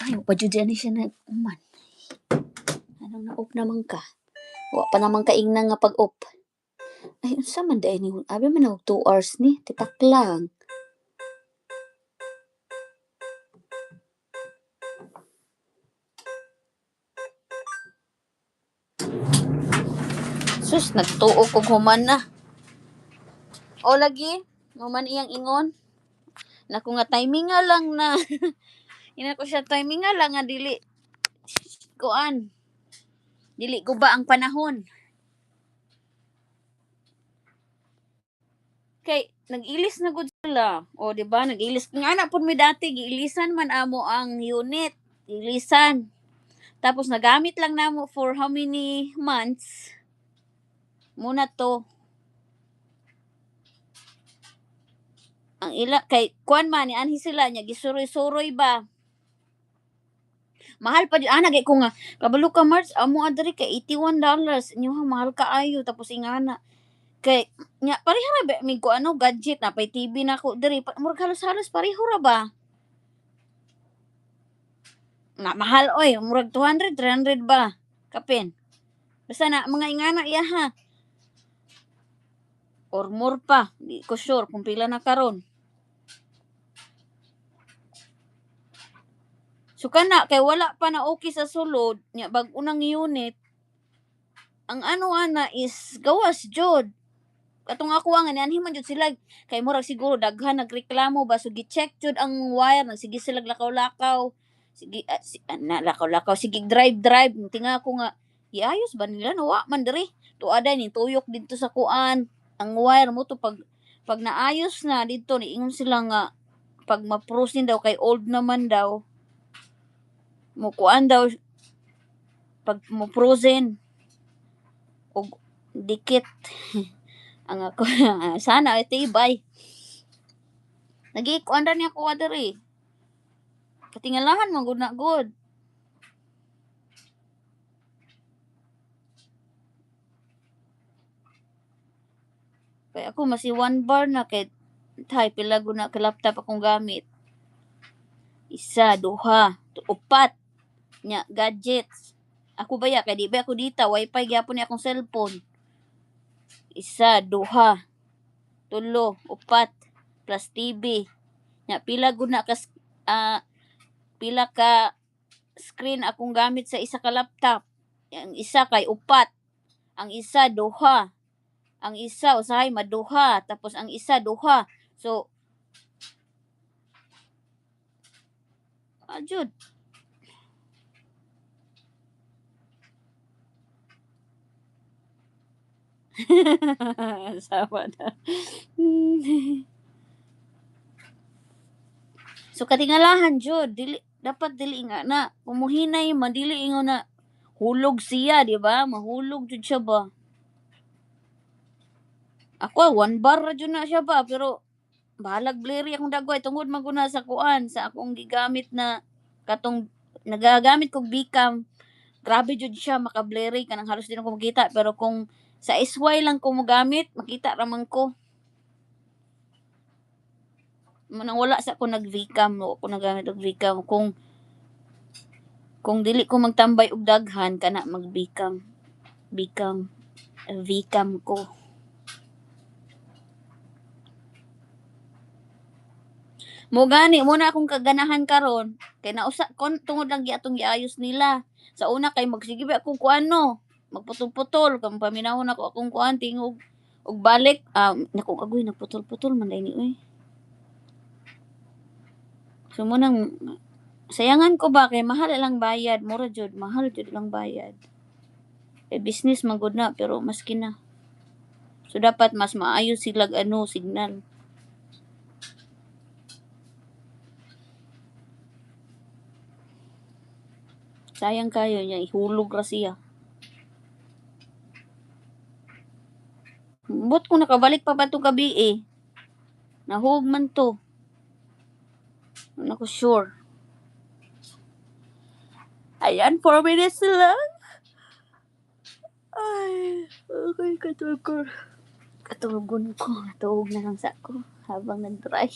Ay, pa jud ani siya nag-uman. Anong na-off naman ka? Wa pa naman kaing na nga pag-off. Ay, unsa man day ni? Abi man og 2 hours ni, tipak lang. Sus, nagtuo kog human na. O lagi, human iyang ingon. Naku nga timing nga lang na. Ina ko siya timing nga lang nga dili kuan. Dili ko ba ang panahon? Kay nag-ilis na gud sila. O di ba nag-ilis nga na pud mi dati giilisan man amo ang unit. Ilisan. Tapos nagamit lang namo for how many months? Muna to. Ang ila kay kuan man ni anhi sila nya gisuroy-suroy ba. Mahal pa di nagay ko nga kabalo ka March amo adiri kay $81 inyo ha mahal ka ayo tapos ingana kay nya pareha ra ba mig ko ano gadget na pay TV na ko diri murag halos-halos pareho ra ba na mahal oy murag 200 300 ba kapin basta na mga ingana iya ha or more pa di ko sure kung pila na karon. So kana kay wala pa na okay sa sulod nya bag-unang unit ang ano ana is gawas jud. Katong ako nga anhi man jud sila kay murag siguro daghan nagreklamo ba so gi-check jud ang wire nagsige sila lakaw-lakaw. Sige na lakaw-lakaw sige drive tinga ko nga iayos ba nila nawa man diri tuaday ni tuyok didto sa kuan ang wire mo to pag naayos na didto niingon sila nga pag ma-frozen daw kay old naman daw mo kuan daw pag mo frozen og dikit ang ako sana ay tibay nagikuan ra niya ko diri katingalahan man gud na good kay ako masi 1 bar na kay tay pila gud na ka laptop akong gamit isa duha upat nya gadgets ako baya kay di ba ako dita wifi gyapon ni akong cellphone isa duha tulo upat plus TV nya pila gud na ka pila ka screen akong gamit sa isa ka laptop ang isa kay upat ang isa duha ang isa usahay maduha tapos ang isa duha so ajud Sama na. So katingalahan jud dili dapat dili nga na kumuhinay man dili ingon na hulog siya di ba mahulog jud siya ba ako 1 bar ra jud na siya ba pero bahalag blurry akong dagway tungod man guna sa kuan sa akong gigamit na katong nagagamit kog Bcam grabe jud siya maka-blurry kanang halos di na ko makita pero kung sa SY lang ko mogamit makita ra man ko manang wala sa ko nag Vcam no ako nagamit og Vcam kung dili ko magtambay og daghan kana mag Vcam ko mo gani mo na akong kaganahan karon kay nausa kon tungod lang atong giayos nila sa una kay magsige ba akong kuano magputol-putol kung paminahon ako akong kuan tingog og balik naku agoy nagputol-putol man dai ni oy so mo nang sayangan ko ba kay mahal lang bayad mura jud mahal jud lang bayad business man gud na pero maski na so dapat mas maayo sila ano signal sayang kayo niya ihulog ra siya but kung nakabalik pa ba to gabi nahug man to ako sure ayan 4 minutes lang ay okay katulog ko katulogon ko natuog na lang sa ko habang nag-dry